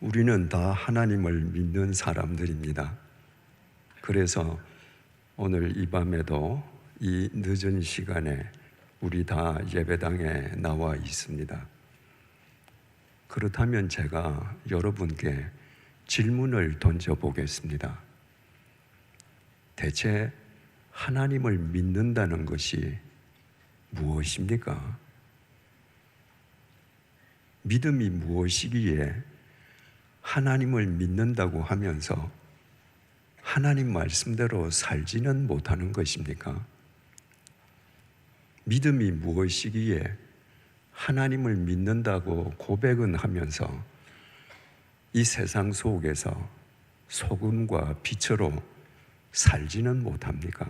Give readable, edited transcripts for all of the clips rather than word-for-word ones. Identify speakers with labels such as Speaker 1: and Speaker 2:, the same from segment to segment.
Speaker 1: 우리는 다 하나님을 믿는 사람들입니다. 그래서 오늘 이 밤에도 이 늦은 시간에 우리 다 예배당에 나와 있습니다. 그렇다면 제가 여러분께 질문을 던져보겠습니다. 대체 하나님을 믿는다는 것이 무엇입니까? 믿음이 무엇이기에 하나님을 믿는다고 하면서 하나님 말씀대로 살지는 못하는 것입니까? 믿음이 무엇이기에 하나님을 믿는다고 고백은 하면서 이 세상 속에서 소금과 빛으로 살지는 못합니까?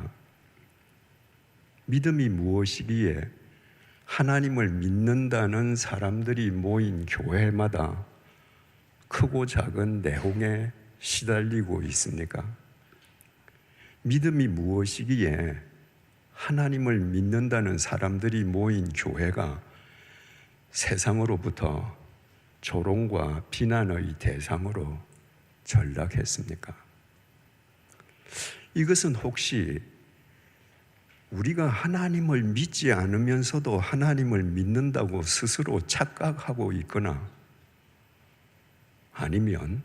Speaker 1: 믿음이 무엇이기에 하나님을 믿는다는 사람들이 모인 교회마다 크고 작은 내홍에 시달리고 있습니까? 믿음이 무엇이기에 하나님을 믿는다는 사람들이 모인 교회가 세상으로부터 조롱과 비난의 대상으로 전락했습니까? 이것은 혹시 우리가 하나님을 믿지 않으면서도 하나님을 믿는다고 스스로 착각하고 있거나 아니면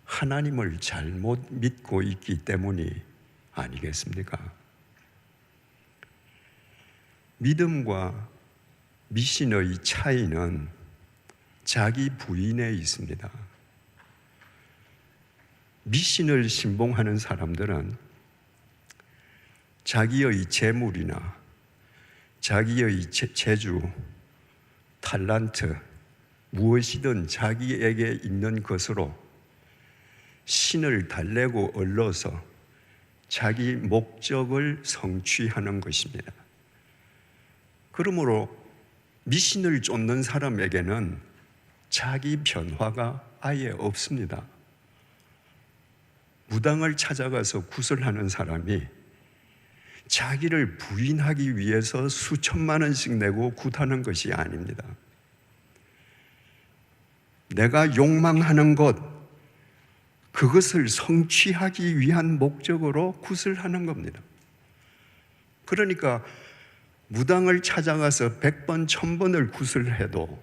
Speaker 1: 하나님을 잘못 믿고 있기 때문이 아니겠습니까? 믿음과 미신의 차이는 자기 부인에 있습니다. 미신을 신봉하는 사람들은 자기의 재물이나 자기의 재주, 탤런트, 무엇이든 자기에게 있는 것으로 신을 달래고 얼러서 자기 목적을 성취하는 것입니다. 그러므로 미신을 쫓는 사람에게는 자기 변화가 아예 없습니다. 무당을 찾아가서 구슬하는 사람이 자기를 부인하기 위해서 수천만 원씩 내고 굿하는 것이 아닙니다. 내가 욕망하는 것, 그것을 성취하기 위한 목적으로 굿을 하는 겁니다. 그러니까 무당을 찾아가서 100번, 1000번을 굿을 해도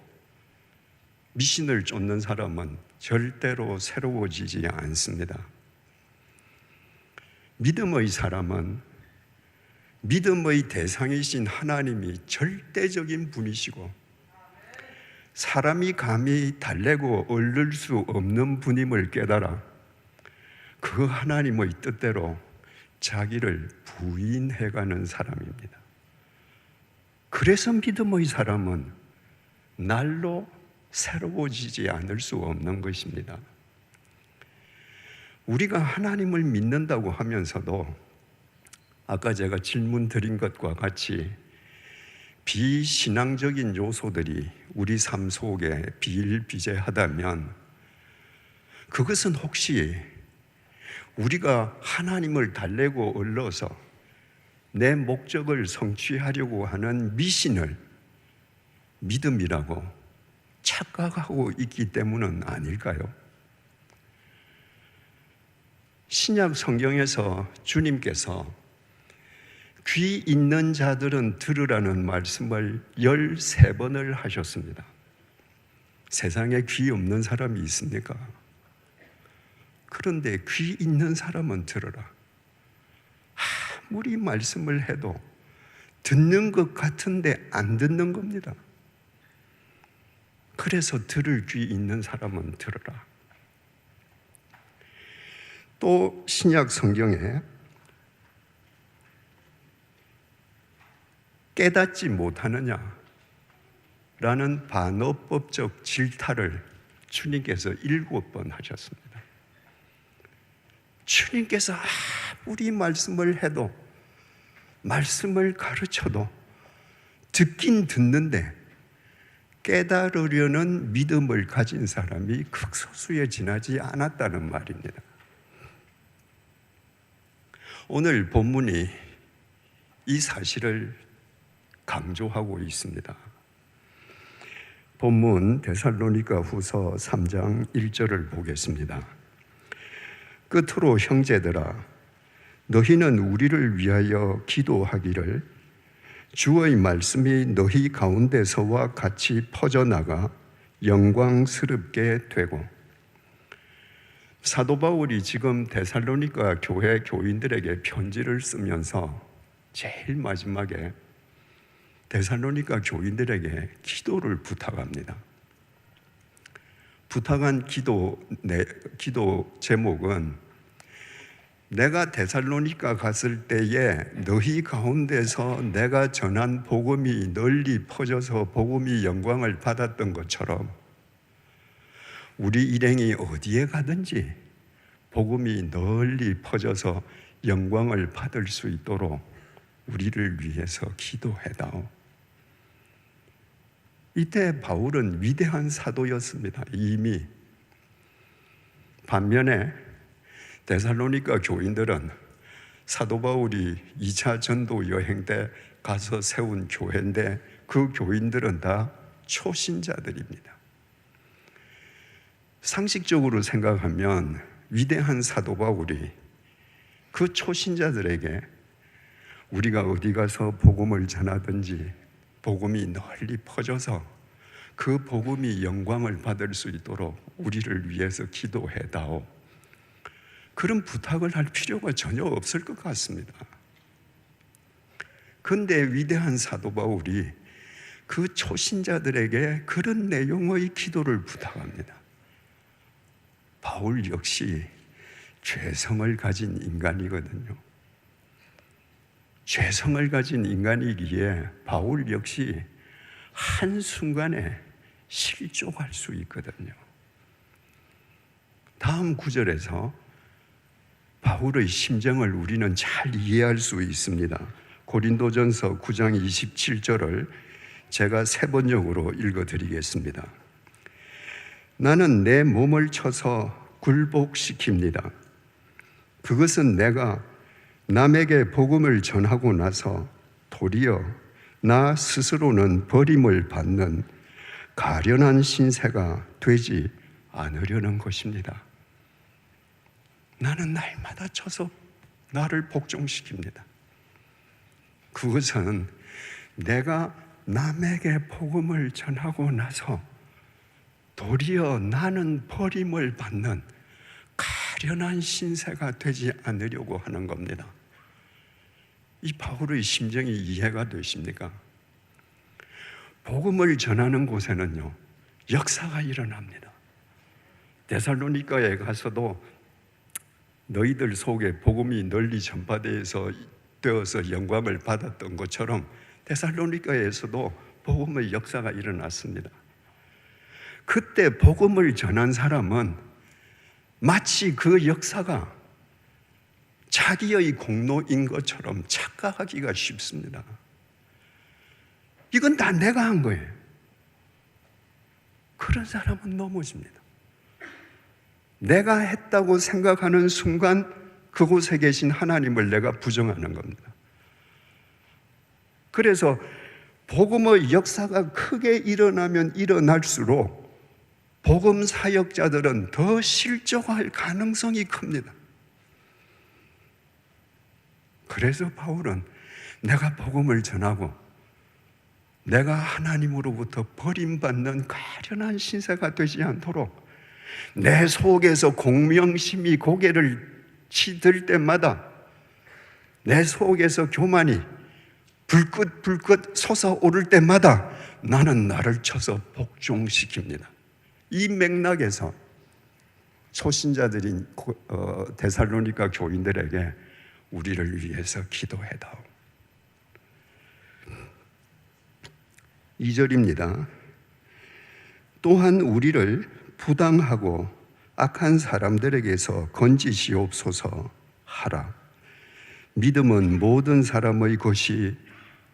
Speaker 1: 미신을 쫓는 사람은 절대로 새로워지지 않습니다. 믿음의 사람은 믿음의 대상이신 하나님이 절대적인 분이시고 사람이 감히 달래고 얼를 수 없는 분임을 깨달아 그 하나님의 뜻대로 자기를 부인해가는 사람입니다. 그래서 믿음의 사람은 날로 새로워지지 않을 수 없는 것입니다. 우리가 하나님을 믿는다고 하면서도 아까 제가 질문 드린 것과 같이 비신앙적인 요소들이 우리 삶 속에 비일비재하다면 그것은 혹시 우리가 하나님을 달래고 얼러서 내 목적을 성취하려고 하는 미신을 믿음이라고 착각하고 있기 때문은 아닐까요? 신약 성경에서 주님께서 귀 있는 자들은 들으라는 말씀을 13번을 하셨습니다. 세상에 귀 없는 사람이 있습니까? 그런데 귀 있는 사람은 들어라. 아무리 말씀을 해도 듣는 것 같은데 안 듣는 겁니다. 그래서 들을 귀 있는 사람은 들어라. 또 신약 성경에 깨닫지 못하느냐 라는 반어법적 질타를 주님께서 7번 하셨습니다. 주님께서 아무리 말씀을 해도 말씀을 가르쳐도 듣긴 듣는데 깨달으려는 믿음을 가진 사람이 극소수에 지나지 않았다는 말입니다. 오늘 본문이 이 사실을 강조하고 있습니다. 본문 데살로니가 후서 3장 1절을 보겠습니다. 끝으로 형제들아, 너희는 우리를 위하여 기도하기를 주의 말씀이 너희 가운데서와 같이 퍼져나가 영광스럽게 되고. 사도 바울이 지금 데살로니가 교회 교인들에게 편지를 쓰면서 제일 마지막에 데살로니가 교인들에게 기도를 부탁합니다. 부탁한 기도 제목은 내가 데살로니가 갔을 때에 너희 가운데서 내가 전한 복음이 널리 퍼져서 복음이 영광을 받았던 것처럼 우리 일행이 어디에 가든지 복음이 널리 퍼져서 영광을 받을 수 있도록 우리를 위해서 기도해다오. 이때 바울은 위대한 사도였습니다. 이미. 반면에 데살로니가 교인들은 사도 바울이 2차 전도 여행 때 가서 세운 교회인데 그 교인들은 다 초신자들입니다. 상식적으로 생각하면 위대한 사도 바울이 그 초신자들에게 우리가 어디 가서 복음을 전하든지 복음이 널리 퍼져서 그 복음이 영광을 받을 수 있도록 우리를 위해서 기도해다오, 그런 부탁을 할 필요가 전혀 없을 것 같습니다. 그런데 위대한 사도 바울이 그 초신자들에게 그런 내용의 기도를 부탁합니다. 바울 역시 죄성을 가진 인간이거든요. 죄성을 가진 인간이기에 바울 역시 한순간에 실족할 수 있거든요. 다음 구절에서 바울의 심정을 우리는 잘 이해할 수 있습니다. 고린도전서 9장 27절을 제가 세 번역으로 읽어드리겠습니다. 나는 내 몸을 쳐서 굴복시킵니다. 그것은 내가 남에게 복음을 전하고 나서 도리어 나 스스로는 버림을 받는 가련한 신세가 되지 않으려는 것입니다. 나는 날마다 쳐서 나를 복종시킵니다. 그것은 내가 남에게 복음을 전하고 나서 도리어 나는 버림을 받는 가련한 신세가 되지 않으려고 하는 겁니다. 이 바울의 심정이 이해가 되십니까? 복음을 전하는 곳에는요, 역사가 일어납니다. 데살로니가에 가서도 너희들 속에 복음이 널리 전파되어서 영광을 받았던 것처럼 데살로니가에서도 복음의 역사가 일어났습니다. 그때 복음을 전한 사람은 마치 그 역사가 자기의 공로인 것처럼 착각하기가 쉽습니다. 이건 다 내가 한 거예요. 그런 사람은 넘어집니다. 내가 했다고 생각하는 순간 그곳에 계신 하나님을 내가 부정하는 겁니다. 그래서 복음의 역사가 크게 일어나면 일어날수록 복음 사역자들은 더 실족할 가능성이 큽니다. 그래서 바울은 내가 복음을 전하고 내가 하나님으로부터 버림받는 가련한 신세가 되지 않도록 내 속에서 공명심이 고개를 치들 때마다 내 속에서 교만이 불긋불긋 솟아오를 때마다 나는 나를 쳐서 복종시킵니다. 이 맥락에서 초신자들인 데살로니가 교인들에게 우리를 위해서 기도해다오. 2절입니다. 또한 우리를 부당하고 악한 사람들에게서 건지시옵소서 하라. 믿음은 모든 사람의 것이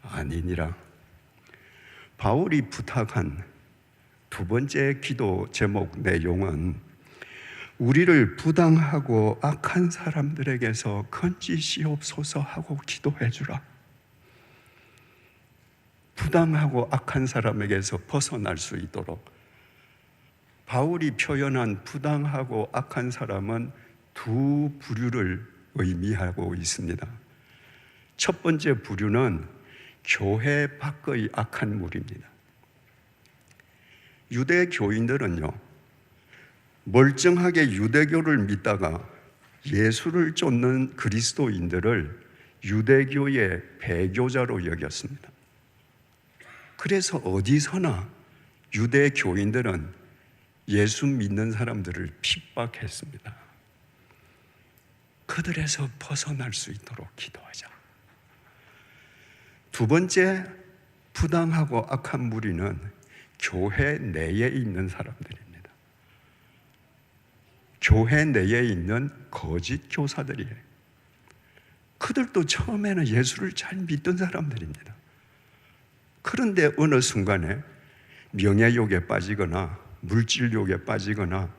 Speaker 1: 아니니라. 바울이 부탁한 두 번째 기도 제목 내용은 우리를 부당하고 악한 사람들에게서 건지시옵소서 하고 기도해 주라. 부당하고 악한 사람에게서 벗어날 수 있도록, 바울이 표현한 부당하고 악한 사람은 두 부류를 의미하고 있습니다. 첫 번째 부류는 교회 밖의 악한 무리입니다. 유대 교인들은요, 멀쩡하게 유대교를 믿다가 예수를 쫓는 그리스도인들을 유대교의 배교자로 여겼습니다. 그래서 어디서나 유대 교인들은 예수 믿는 사람들을 핍박했습니다. 그들에서 벗어날 수 있도록 기도하자. 두 번째 부당하고 악한 무리는 교회 내에 있는 사람들입니다. 교회 내에 있는 거짓 교사들이에요. 그들도 처음에는 예수를 잘 믿던 사람들입니다. 그런데 어느 순간에 명예욕에 빠지거나 물질욕에 빠지거나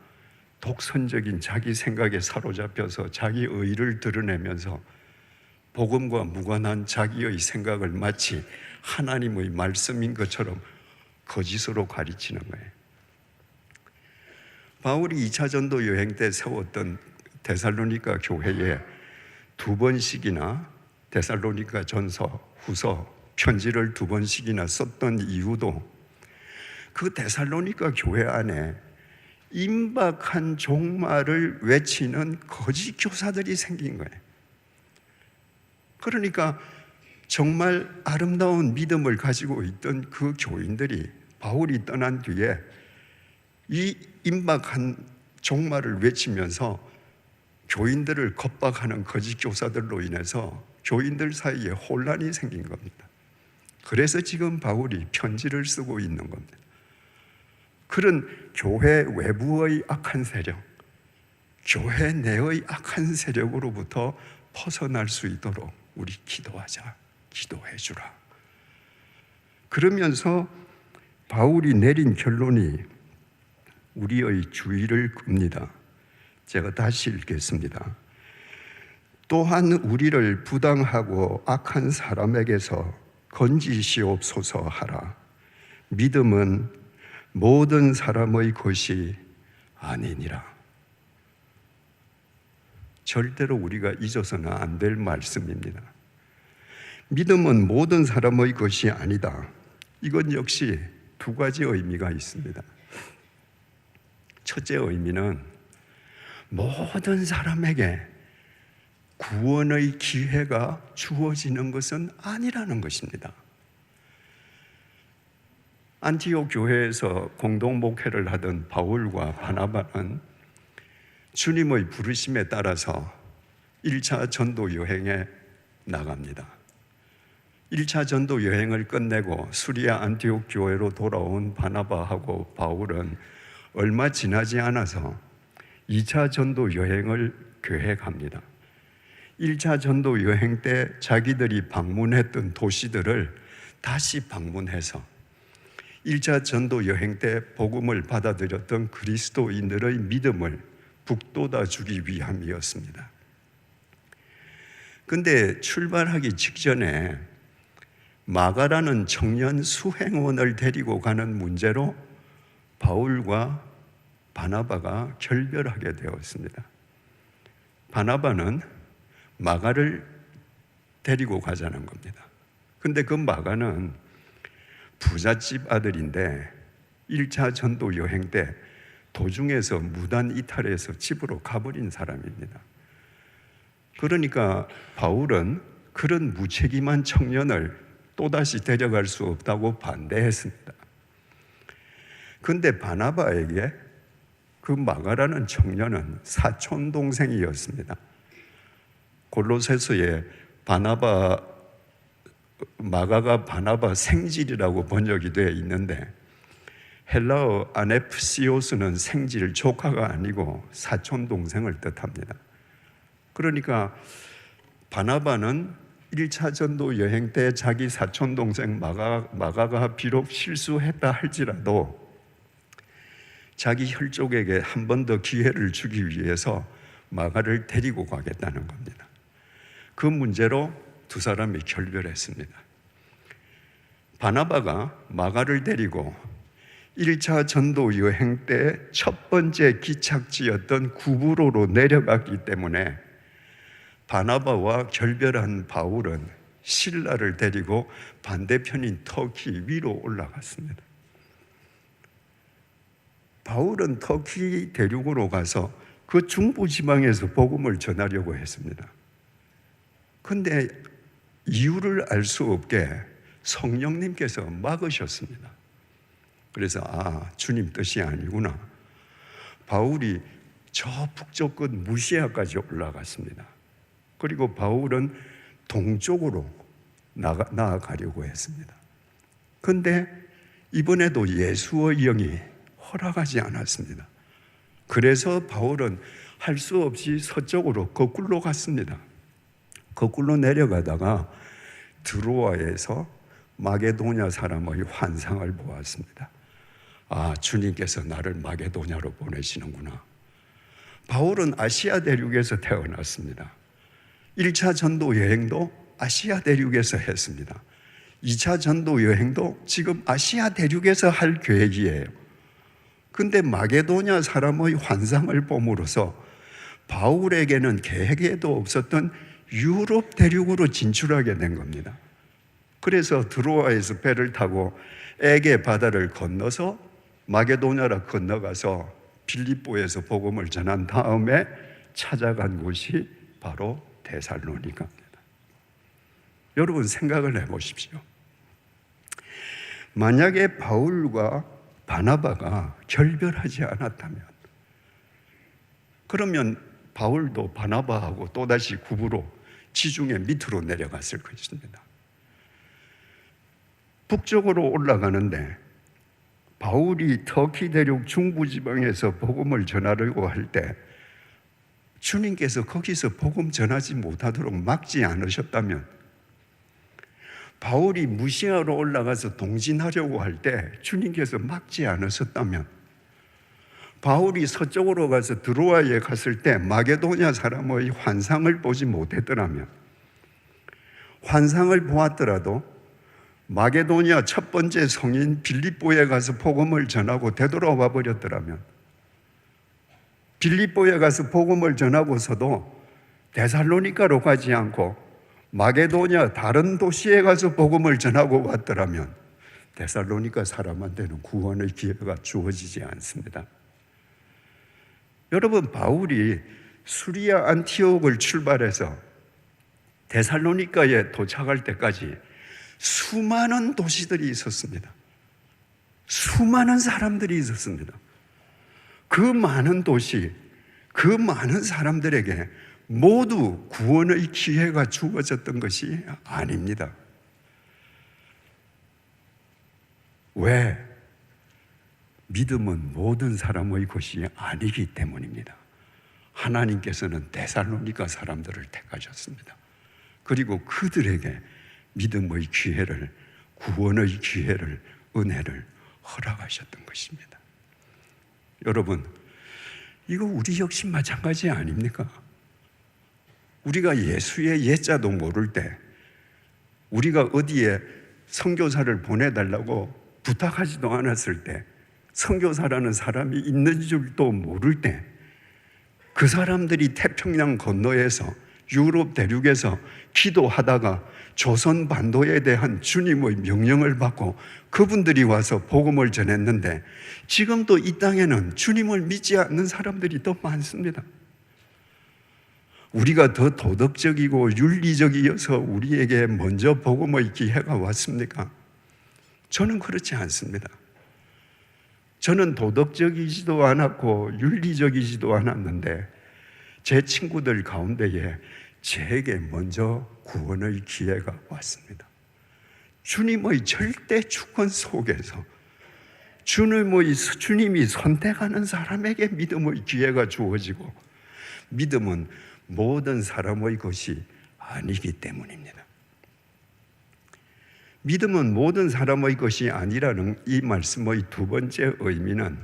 Speaker 1: 독선적인 자기 생각에 사로잡혀서 자기 의의를 드러내면서 복음과 무관한 자기의 생각을 마치 하나님의 말씀인 것처럼 거짓으로 가르치는 거예요. 바울이 2차 전도 여행 때 세웠던 데살로니가 교회에 두 번씩이나 데살로니가 전서, 후서, 편지를 두 번씩이나 썼던 이유도 그 데살로니가 교회 안에 임박한 종말을 외치는 거짓 교사들이 생긴 거예요. 그러니까 정말 아름다운 믿음을 가지고 있던 그 교인들이 바울이 떠난 뒤에 이 임박한 종말을 외치면서 교인들을 겁박하는 거짓 교사들로 인해서 교인들 사이에 혼란이 생긴 겁니다. 그래서 지금 바울이 편지를 쓰고 있는 겁니다. 그런 교회 외부의 악한 세력, 교회 내의 악한 세력으로부터 벗어날 수 있도록 우리 기도하자, 기도해 주라. 그러면서 바울이 내린 결론이 우리의 주의를 끕니다. 제가 다시 읽겠습니다. 또한 우리를 부당하고 악한 사람에게서 건지시옵소서 하라. 믿음은 모든 사람의 것이 아니니라. 절대로 우리가 잊어서는 안 될 말씀입니다. 믿음은 모든 사람의 것이 아니다. 이건 역시 두 가지 의미가 있습니다. 첫째 의미는 모든 사람에게 구원의 기회가 주어지는 것은 아니라는 것입니다. 안티옥 교회에서 공동 목회를 하던 바울과 바나바는 주님의 부르심에 따라서 1차 전도 여행에 나갑니다. 1차 전도 여행을 끝내고 수리아 안티옥 교회로 돌아온 바나바하고 바울은 얼마 지나지 않아서 2차 전도 여행을 계획합니다. 1차 전도 여행 때 자기들이 방문했던 도시들을 다시 방문해서 1차 전도 여행 때 복음을 받아들였던 그리스도인들의 믿음을 북돋아 주기 위함이었습니다. 그런데 출발하기 직전에 마가라는 청년 수행원을 데리고 가는 문제로 바울과 바나바가 결별하게 되었습니다. 바나바는 마가를 데리고 가자는 겁니다. 근데 그 마가는 부잣집 아들인데 1차 전도 여행 때 도중에서 무단 이탈해서 집으로 가버린 사람입니다. 그러니까 바울은 그런 무책임한 청년을 또다시 데려갈 수 없다고 반대했습니다. 그런데 바나바에게 그 마가라는 청년은 사촌 동생이었습니다. 골로새서에 마가가 바나바 생질이라고 번역이 되어 있는데 헬라어 아네프시오스는 생질, 조카가 아니고 사촌 동생을 뜻합니다. 그러니까 바나바는 1차 전도 여행 때 자기 사촌 동생 마가가 비록 실수했다 할지라도 자기 혈족에게 한 번 더 기회를 주기 위해서 마가를 데리고 가겠다는 겁니다. 그 문제로 두 사람이 결별했습니다. 바나바가 마가를 데리고 1차 전도 여행 때 첫 번째 기착지였던 구브로로 내려갔기 때문에 바나바와 결별한 바울은 실라를 데리고 반대편인 터키 위로 올라갔습니다. 바울은 터키 대륙으로 가서 그 중부지방에서 복음을 전하려고 했습니다. 그런데 이유를 알 수 없게 성령님께서 막으셨습니다. 그래서 주님 뜻이 아니구나. 바울이 저 북쪽 끝 무시아까지 올라갔습니다. 그리고 바울은 동쪽으로 나아가려고 했습니다. 그런데 이번에도 예수의 영이 허락하지 않았습니다. 그래서 바울은 할 수 없이 서쪽으로 거꾸로 갔습니다. 거꾸로 내려가다가 드로아에서 마게도냐 사람의 환상을 보았습니다. 주님께서 나를 마게도냐로 보내시는구나. 바울은 아시아 대륙에서 태어났습니다. 1차 전도 여행도 아시아 대륙에서 했습니다. 2차 전도 여행도 지금 아시아 대륙에서 할 계획이에요. 근데 마게도냐 사람의 환상을 봄으로써 바울에게는 계획에도 없었던 유럽 대륙으로 진출하게 된 겁니다. 그래서 드로아에서 배를 타고 에게 바다를 건너서 마게도냐로 건너가서 빌립보에서 복음을 전한 다음에 찾아간 곳이 바로 데살로니가입니다. 여러분 생각을 해보십시오. 만약에 바울과 바나바가 결별하지 않았다면, 그러면 바울도 바나바하고 또다시 구브로 지중해 밑으로 내려갔을 것입니다. 북쪽으로 올라가는데 바울이 터키 대륙 중부지방에서 복음을 전하려고 할 때 주님께서 거기서 복음 전하지 못하도록 막지 않으셨다면, 바울이 무시아로 올라가서 동진하려고 할 때 주님께서 막지 않으셨다면, 바울이 서쪽으로 가서 드로아에 갔을 때 마게도냐 사람의 환상을 보지 못했더라면, 환상을 보았더라도 마게도냐 첫 번째 성인 빌립보에 가서 복음을 전하고 되돌아와 버렸더라면, 빌립보에 가서 복음을 전하고서도 데살로니가로 가지 않고 마게도냐 다른 도시에 가서 복음을 전하고 왔더라면 데살로니가 사람한테는 구원의 기회가 주어지지 않습니다. 여러분, 바울이 수리아 안티옥을 출발해서 데살로니가에 도착할 때까지 수많은 도시들이 있었습니다. 수많은 사람들이 있었습니다. 그 많은 도시, 그 많은 사람들에게 모두 구원의 기회가 주어졌던 것이 아닙니다. 왜? 믿음은 모든 사람의 것이 아니기 때문입니다. 하나님께서는 데살로니가 사람들을 택하셨습니다. 그리고 그들에게 믿음의 기회를, 구원의 기회를, 은혜를 허락하셨던 것입니다. 여러분, 이거 우리 역시 마찬가지 아닙니까? 우리가 예수의 예자도 모를 때, 우리가 어디에 선교사를 보내달라고 부탁하지도 않았을 때, 선교사라는 사람이 있는 줄도 모를 때, 그 사람들이 태평양 건너에서 유럽 대륙에서 기도하다가 조선 반도에 대한 주님의 명령을 받고 그분들이 와서 복음을 전했는데, 지금도 이 땅에는 주님을 믿지 않는 사람들이 더 많습니다. 우리가 더 도덕적이고 윤리적이어서 우리에게 먼저 복음의 기회가 왔습니까? 저는 그렇지 않습니다. 저는 도덕적이지도 않았고 윤리적이지도 않았는데 제 친구들 가운데에 제게 먼저 구원의 기회가 왔습니다. 주님의 절대 주권 속에서 주님이 선택하는 사람에게 믿음의 기회가 주어지고, 믿음은 모든 사람의 것이 아니기 때문입니다. 믿음은 모든 사람의 것이 아니라는 이 말씀의 두 번째 의미는,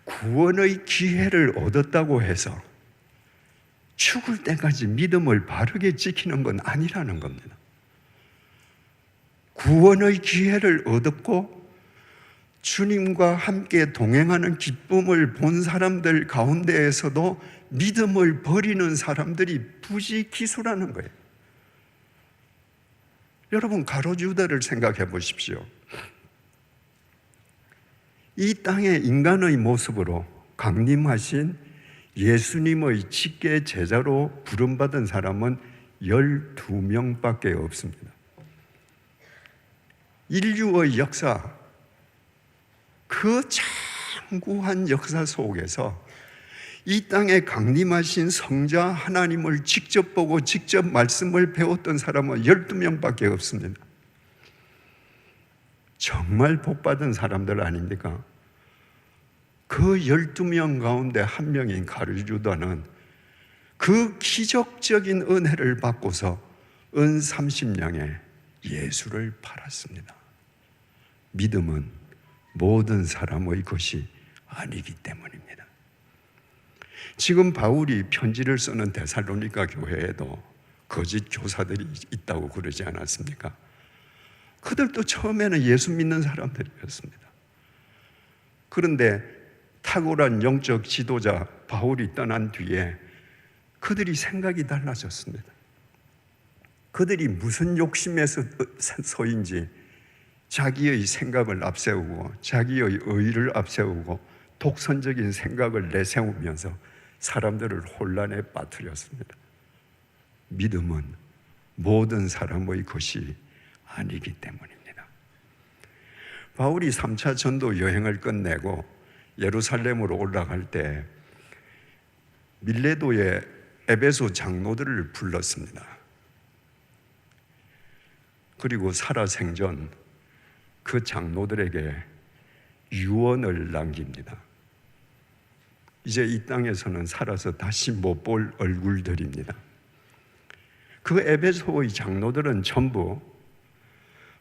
Speaker 1: 구원의 기회를 얻었다고 해서 죽을 때까지 믿음을 바르게 지키는 건 아니라는 겁니다. 구원의 기회를 얻었고 주님과 함께 동행하는 기쁨을 본 사람들 가운데에서도 믿음을 버리는 사람들이 부지기수라는 거예요. 여러분, 가로주다를 생각해 보십시오. 이 땅의 인간의 모습으로 강림하신 예수님의 직계 제자로 부름받은 사람은 12명밖에 없습니다. 인류의 역사, 그 장구한 역사 속에서 이 땅에 강림하신 성자 하나님을 직접 보고 직접 말씀을 배웠던 사람은 12명밖에 없습니다. 정말 복받은 사람들 아닙니까? 그 12명 가운데 한 명인 가룟유다는 그 기적적인 은혜를 받고서 은 30냥에 예수를 팔았습니다. 믿음은 모든 사람의 것이 아니기 때문입니다. 지금 바울이 편지를 쓰는 데살로니가 교회에도 거짓 교사들이 있다고 그러지 않았습니까? 그들도 처음에는 예수 믿는 사람들이었습니다. 그런데 탁월한 영적 지도자 바울이 떠난 뒤에 그들이 생각이 달라졌습니다. 그들이 무슨 욕심에서인지 자기의 생각을 앞세우고 자기의 의의를 앞세우고 독선적인 생각을 내세우면서 사람들을 혼란에 빠뜨렸습니다. 믿음은 모든 사람의 것이 아니기 때문입니다. 바울이 3차 전도 여행을 끝내고 예루살렘으로 올라갈 때 밀레도의 에베소 장로들을 불렀습니다. 그리고 살아생전 그 장로들에게 유언을 남깁니다. 이제 이 땅에서는 살아서 다시 못 볼 얼굴들입니다. 그 에베소의 장로들은 전부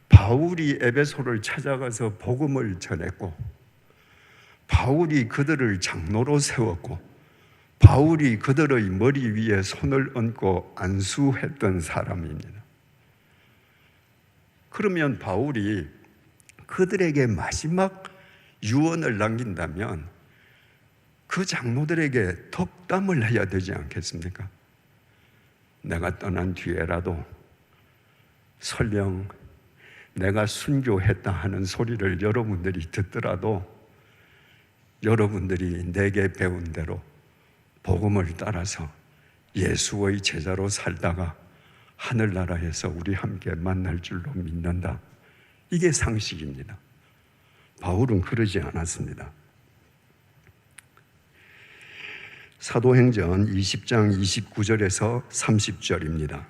Speaker 1: 바울이 에베소를 찾아가서 복음을 전했고 바울이 그들을 장로로 세웠고 바울이 그들의 머리 위에 손을 얹고 안수했던 사람입니다. 그러면 바울이 그들에게 마지막 유언을 남긴다면 그 장로들에게 덕담을 해야 되지 않겠습니까? 내가 떠난 뒤에라도 설령 내가 순교했다 하는 소리를 여러분들이 듣더라도 여러분들이 내게 배운 대로 복음을 따라서 예수의 제자로 살다가 하늘나라에서 우리 함께 만날 줄로 믿는다. 이게 상식입니다. 바울은 그러지 않았습니다. 사도행전 20장 29절에서 30절입니다.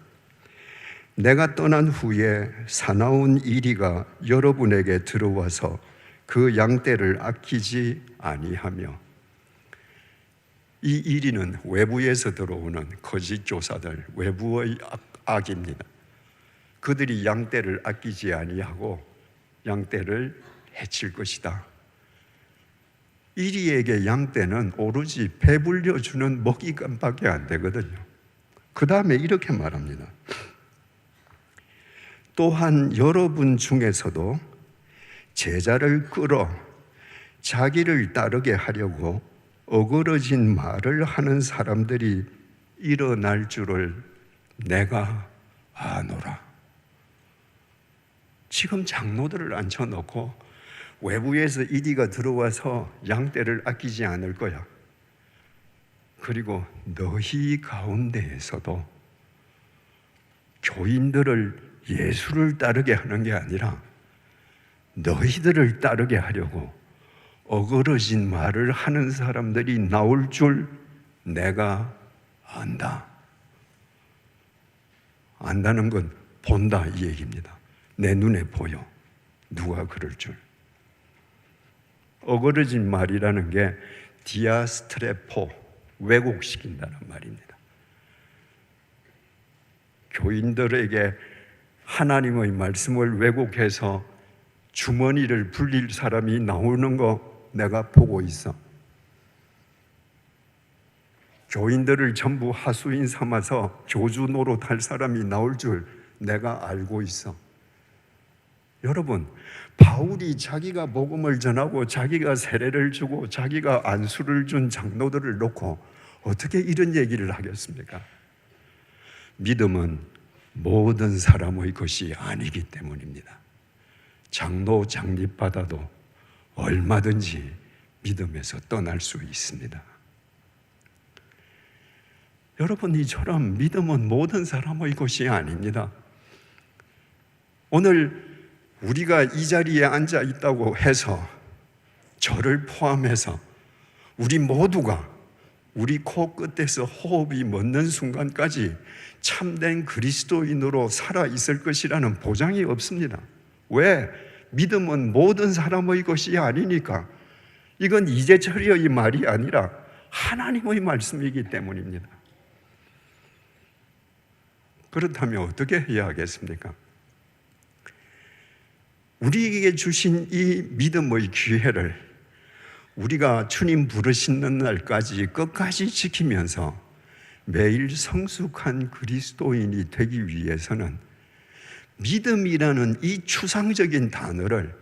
Speaker 1: 내가 떠난 후에 사나운 이리가 여러분에게 들어와서 그 양떼를 아끼지 아니하며, 이 이리는 외부에서 들어오는 거짓 교사들, 외부의 악입니다. 그들이 양떼를 아끼지 아니하고 양떼를 해칠 것이다. 이리에게 양떼는 오로지 배불려주는 먹이감밖에 안 되거든요. 그 다음에 이렇게 말합니다. 또한 여러분 중에서도 제자를 끌어 자기를 따르게 하려고 어그러진 말을 하는 사람들이 일어날 줄을 내가 아노라. 지금 장로들을 앉혀놓고 외부에서 이리가 들어와서 양떼를 아끼지 않을 거야. 그리고 너희 가운데에서도 교인들을 예수를 따르게 하는 게 아니라 너희들을 따르게 하려고 어그러진 말을 하는 사람들이 나올 줄 내가 안다. 안다는 건 본다 이 얘기입니다. 내 눈에 보여. 누가 그럴 줄. 어그러진 말이라는 게 디아스트레포, 왜곡시킨다는 말입니다. 교인들에게 하나님의 말씀을 왜곡해서 주머니를 불릴 사람이 나오는 거 내가 보고 있어. 교인들을 전부 하수인 삼아서 교주 노릇할 사람이 나올 줄 내가 알고 있어. 여러분, 바울이 자기가 복음을 전하고 자기가 세례를 주고 자기가 안수를 준 장로들을 놓고 어떻게 이런 얘기를 하겠습니까? 믿음은 모든 사람의 것이 아니기 때문입니다. 장로 장립받아도 얼마든지 믿음에서 떠날 수 있습니다. 여러분, 이처럼 믿음은 모든 사람의 것이 아닙니다. 오늘 우리가 이 자리에 앉아 있다고 해서 저를 포함해서 우리 모두가 우리 코끝에서 호흡이 멎는 순간까지 참된 그리스도인으로 살아 있을 것이라는 보장이 없습니다. 왜? 믿음은 모든 사람의 것이 아니니까. 이건 이재철의 말이 아니라 하나님의 말씀이기 때문입니다. 그렇다면 어떻게 해야 하겠습니까? 우리에게 주신 이 믿음의 기회를 우리가 주님 부르시는 날까지 끝까지 지키면서 매일 성숙한 그리스도인이 되기 위해서는 믿음이라는 이 추상적인 단어를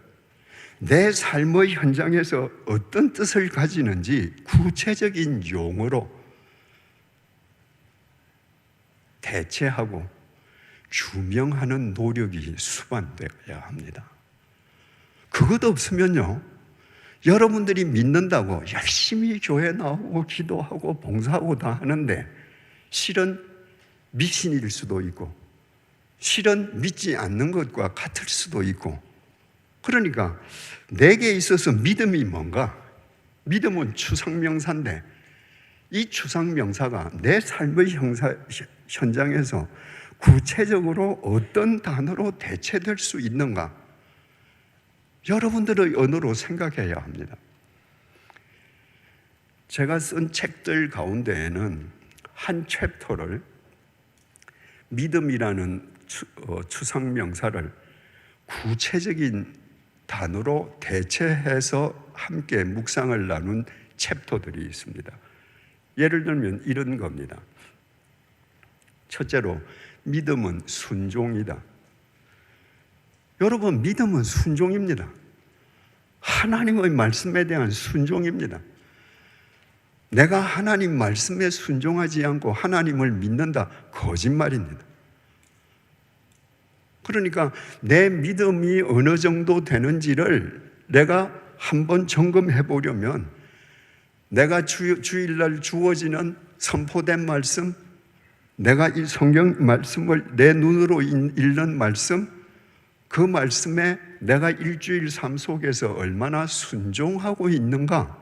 Speaker 1: 내 삶의 현장에서 어떤 뜻을 가지는지 구체적인 용어로 대체하고 규명하는 노력이 수반되어야 합니다. 그것 없으면요, 여러분들이 믿는다고 열심히 교회 나오고 기도하고 봉사하고 다 하는데 실은 미신일 수도 있고 실은 믿지 않는 것과 같을 수도 있고, 그러니까 내게 있어서 믿음이 뭔가? 믿음은 추상명사인데 이 추상명사가 내 삶의 현장에서 구체적으로 어떤 단어로 대체될 수 있는가? 여러분들의 언어로 생각해야 합니다. 제가 쓴 책들 가운데에는 한 챕터를 믿음이라는 추상명사를 구체적인 단어로 대체해서 함께 묵상을 나눈 챕터들이 있습니다. 예를 들면 이런 겁니다. 첫째로, 믿음은 순종이다. 여러분, 믿음은 순종입니다. 하나님의 말씀에 대한 순종입니다. 내가 하나님 말씀에 순종하지 않고 하나님을 믿는다, 거짓말입니다. 그러니까 내 믿음이 어느 정도 되는지를 내가 한번 점검해 보려면 내가 주일날 주어지는 선포된 말씀, 내가 이 성경 말씀을 내 눈으로 읽는 말씀, 그 말씀에 내가 일주일 삶 속에서 얼마나 순종하고 있는가,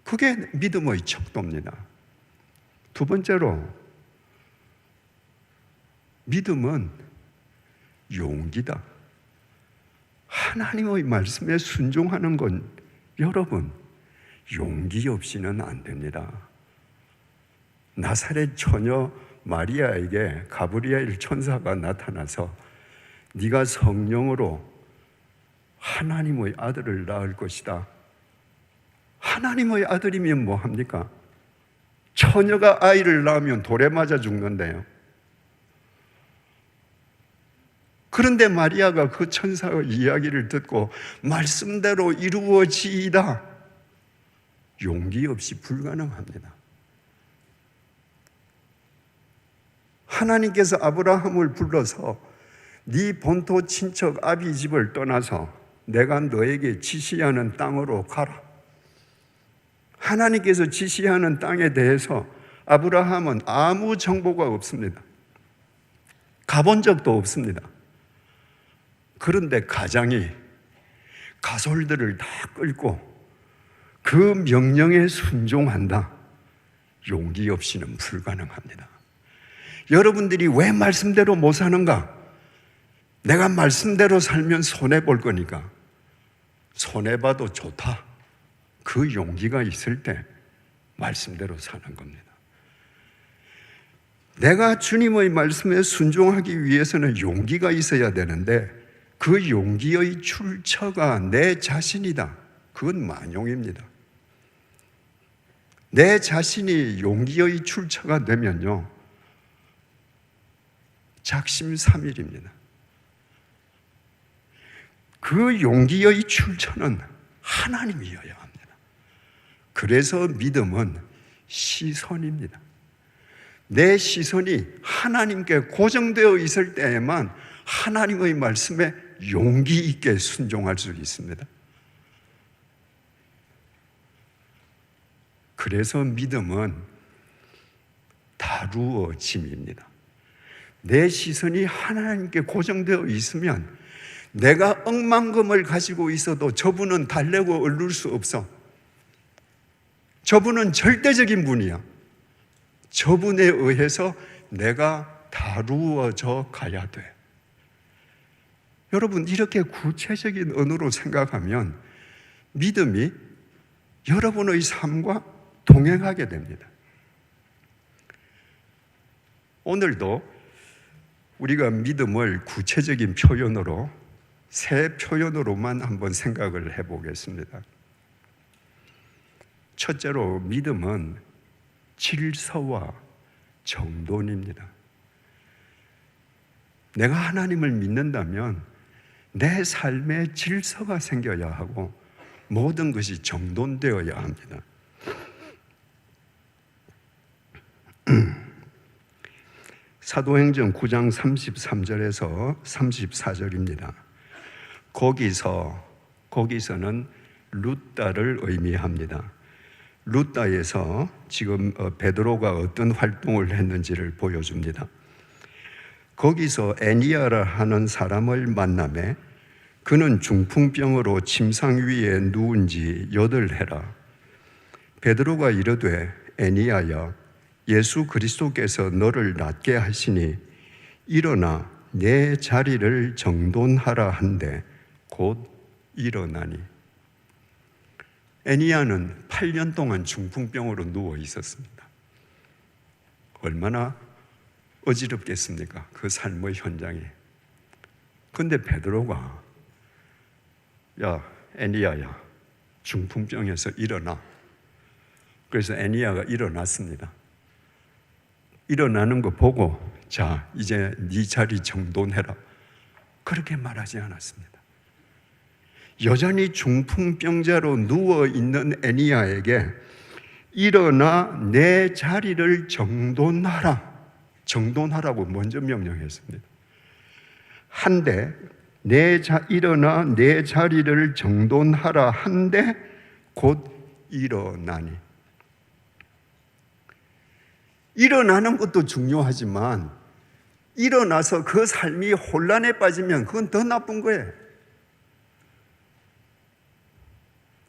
Speaker 1: 그게 믿음의 척도입니다. 두 번째로, 믿음은 용기다. 하나님의 말씀에 순종하는 건 여러분, 용기 없이는 안 됩니다. 나사렛 처녀 마리아에게 가브리엘 천사가 나타나서 네가 성령으로 하나님의 아들을 낳을 것이다. 하나님의 아들이면 뭐 합니까? 처녀가 아이를 낳으면 돌에 맞아 죽는데요. 그런데 마리아가 그 천사의 이야기를 듣고 말씀대로 이루어지이다. 용기 없이 불가능합니다. 하나님께서 아브라함을 불러서 네 본토 친척 아비 집을 떠나서 내가 너에게 지시하는 땅으로 가라. 하나님께서 지시하는 땅에 대해서 아브라함은 아무 정보가 없습니다. 가본 적도 없습니다. 그런데 가장이 가솔들을 다 끌고 그 명령에 순종한다. 용기 없이는 불가능합니다. 여러분들이 왜 말씀대로 못 사는가? 내가 말씀대로 살면 손해볼 거니까. 손해봐도 좋다. 그 용기가 있을 때 말씀대로 사는 겁니다. 내가 주님의 말씀에 순종하기 위해서는 용기가 있어야 되는데 그 용기의 출처가 내 자신이다. 그건 만용입니다. 내 자신이 용기의 출처가 되면요, 작심삼일입니다. 그 용기의 출처는 하나님이어야 합니다. 그래서 믿음은 시선입니다. 내 시선이 하나님께 고정되어 있을 때에만 하나님의 말씀에 용기 있게 순종할 수 있습니다. 그래서 믿음은 다루어짐입니다. 내 시선이 하나님께 고정되어 있으면 내가 억만금을 가지고 있어도 저분은 달래고 얻을 수 없어. 저분은 절대적인 분이야. 저분에 의해서 내가 다루어져 가야 돼. 여러분, 이렇게 구체적인 언어로 생각하면 믿음이 여러분의 삶과 동행하게 됩니다. 오늘도 우리가 믿음을 구체적인 표현으로, 세 표현으로만 한번 생각을 해보겠습니다. 첫째로 믿음은 질서와 정돈입니다. 내가 하나님을 믿는다면 내 삶에 질서가 생겨야 하고 모든 것이 정돈되어야 합니다. 사도행전 9장 33절에서 34절입니다. 거기서는 루다를 의미합니다. 루다에서 지금 베드로가 어떤 활동을 했는지를 보여줍니다. 거기서 애니아라 하는 사람을 만나매 그는 중풍병으로 침상 위에 누운 지 8해라. 베드로가 이르되 애니아야, 예수 그리스도께서 너를 낫게 하시니 일어나 내 자리를 정돈하라 한데 곧 일어나니. 애니아는 8년 동안 중풍병으로 누워 있었습니다. 얼마나 어지럽겠습니까? 그 삶의 현장이. 근데 베드로가 야, 애니아야, 중풍병에서 일어나. 그래서 애니아가 일어났습니다. 일어나는 거 보고 자, 이제 네 자리 정돈해라. 그렇게 말하지 않았습니다. 여전히 중풍병자로 누워있는 애니아에게 일어나 내 자리를 정돈하라고 먼저 명령했습니다. 한데 일어나 내 자리를 정돈하라 한데 곧 일어나니. 일어나는 것도 중요하지만 일어나서 그 삶이 혼란에 빠지면 그건 더 나쁜 거예요.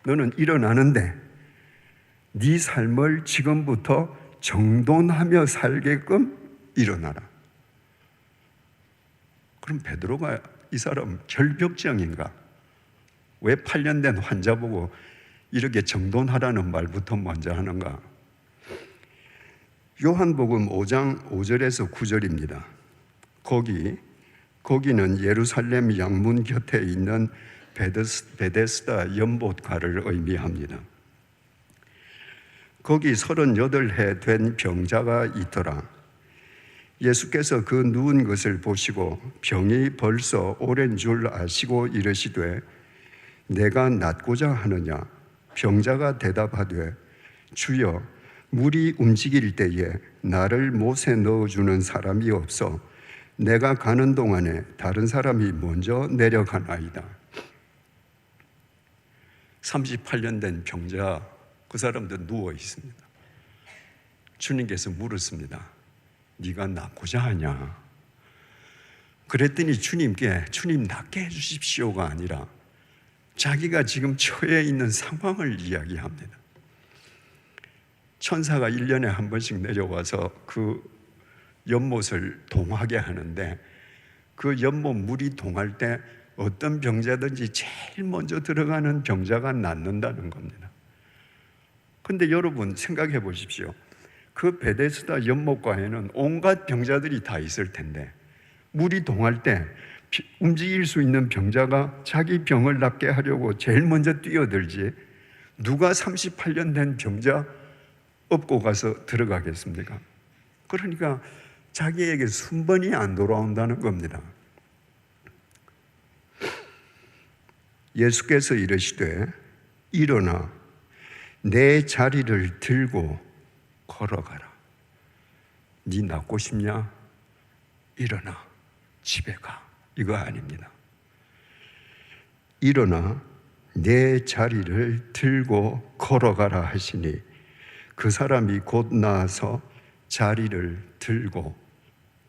Speaker 1: 너는 일어나는데 네 삶을 지금부터 정돈하며 살게끔 일어나라. 그럼 베드로가 이 사람 결벽증인가? 왜 8년 된 환자 보고 이렇게 정돈하라는 말부터 먼저 하는가? 요한복음 5장 5절에서 9절입니다. 거기는 예루살렘 양문 곁에 있는 베데스다 연못가를 의미합니다. 거기 38해 된 병자가 있더라. 예수께서 그 누운 것을 보시고 병이 벌써 오랜 줄 아시고 이르시되 내가 낫고자 하느냐? 병자가 대답하되 주여, 물이 움직일 때에 나를 못에 넣어주는 사람이 없어 내가 가는 동안에 다른 사람이 먼저 내려가나이다. 38년 된 병자, 그 사람도 누워 있습니다. 주님께서 물었습니다. 네가 낫고자 하냐? 그랬더니 주님께 주님 낫게 해주십시오가 아니라 자기가 지금 처해 있는 상황을 이야기합니다. 천사가 1년에 한 번씩 내려와서 그 연못을 동하게 하는데 그 연못 물이 동할 때 어떤 병자든지 제일 먼저 들어가는 병자가 낫는다는 겁니다. 근데 여러분 생각해 보십시오. 그 베데스다 연못가에는 온갖 병자들이 다 있을 텐데 물이 동할 때 움직일 수 있는 병자가 자기 병을 낫게 하려고 제일 먼저 뛰어들지 누가 38년 된 병자 업고 가서 들어가겠습니까? 그러니까 자기에게 순번이 안 돌아온다는 겁니다. 예수께서 이르시되 일어나 내 자리를 들고 걸어가라. 네 낫고 싶냐? 일어나 집에 가. 이거 아닙니다. 일어나 내 자리를 들고 걸어가라 하시니 그 사람이 곧 나아서 자리를 들고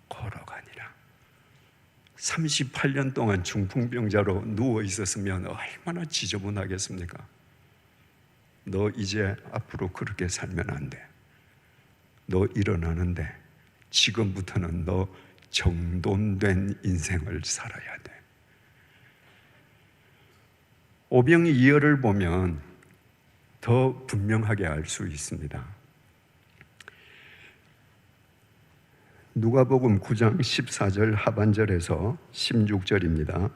Speaker 1: 걸어가니라. 38년 동안 중풍병자로 누워 있었으면 얼마나 지저분하겠습니까? 너 이제 앞으로 그렇게 살면 안 돼. 너 일어나는데 지금부터는 너 정돈된 인생을 살아야 돼. 오병이어를 보면 더 분명하게 알 수 있습니다. 누가복음 9장 14절 하반절에서 16절입니다.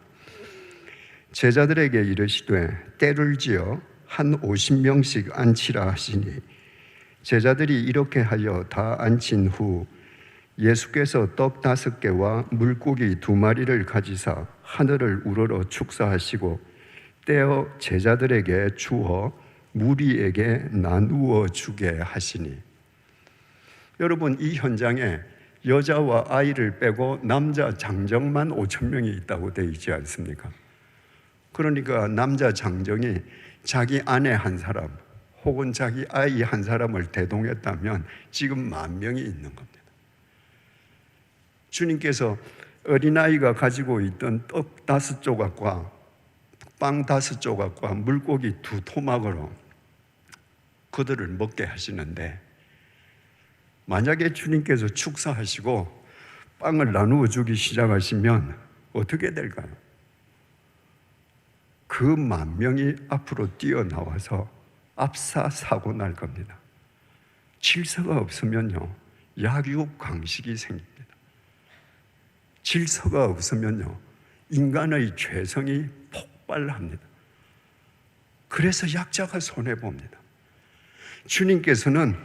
Speaker 1: 제자들에게 이르시되 때를 지어 한 50명씩 앉히라 하시니 제자들이 이렇게 하여 다 앉힌 후 예수께서 떡 5개와 물고기 2마리를 가지사 하늘을 우러러 축사하시고 떼어 제자들에게 주어 무리에게 나누어 주게 하시니. 여러분, 이 현장에 여자와 아이를 빼고 남자 장정만 5,000명이 있다고 되어 있지 않습니까? 그러니까 남자 장정이 자기 아내 한 사람 혹은 자기 아이 한 사람을 대동했다면 지금 10,000명이 있는 겁니다. 주님께서 어린아이가 가지고 있던 떡 5조각과 빵 5조각과 물고기 2토막으로 그들을 먹게 하시는데, 만약에 주님께서 축사하시고 빵을 나누어 주기 시작하시면 어떻게 될까요? 그 10,000명이 앞으로 뛰어나와서 압사 사고 날 겁니다. 질서가 없으면요, 약육강식이 생깁니다. 질서가 없으면요, 인간의 죄성이 폭발합니다. 그래서 약자가 손해봅니다. 주님께서는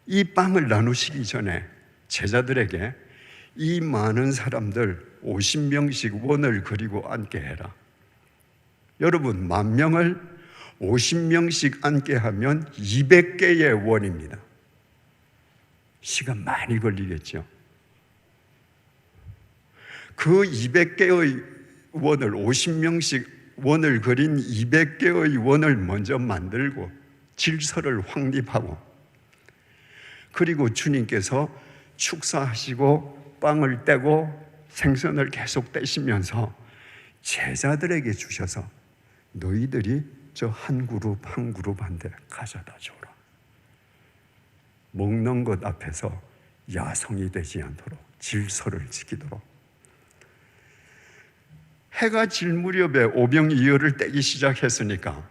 Speaker 1: 이 빵을 나누시기 전에 제자들에게 이 많은 사람들 50명씩 원을 그리고 앉게 해라. 여러분, 10,000명을 50명씩 앉게 하면 200개의 원입니다. 시간 많이 걸리겠죠. 그 200개의 원을 50명씩 원을 그린 200개의 원을 먼저 만들고 질서를 확립하고, 그리고 주님께서 축사하시고 빵을 떼고 생선을 계속 떼시면서 제자들에게 주셔서 너희들이 저 한 그룹 한 그룹한테 가져다 줘라. 먹는 것 앞에서 야성이 되지 않도록 질서를 지키도록. 해가 질 무렵에 오병이어를 떼기 시작했으니까